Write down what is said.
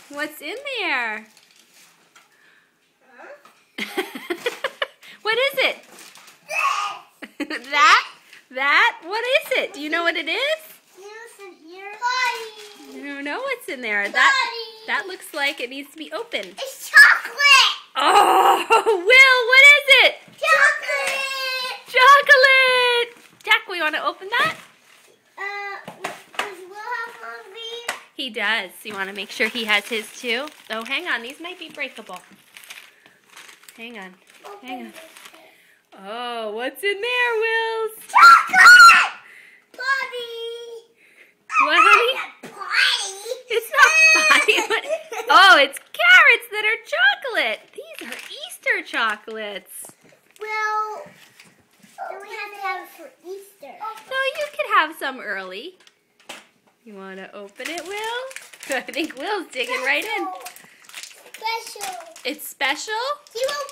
What's in there? Huh? What is it? That? What is it? Do you know what it is? What's in here? Body. I don't know what's in there. Body. That looks like it needs to be opened. It's chocolate. Oh, Will, what is it? Chocolate. Chocolate. Jack, we want to open that? Does Will have one of these? He does. You want to make sure he has his too? Oh, hang on. These might be breakable. Hang on. Hang on. Oh, what's in there, Wills? Chocolate. Body. What, honey? Body. It's not body. Oh, it's carrots that are chocolate. These are Easter chocolates. Well, then we have to have it for Easter. So you could have some early. You want to open it, Will? I think Will's digging right in. Special. It's special? He will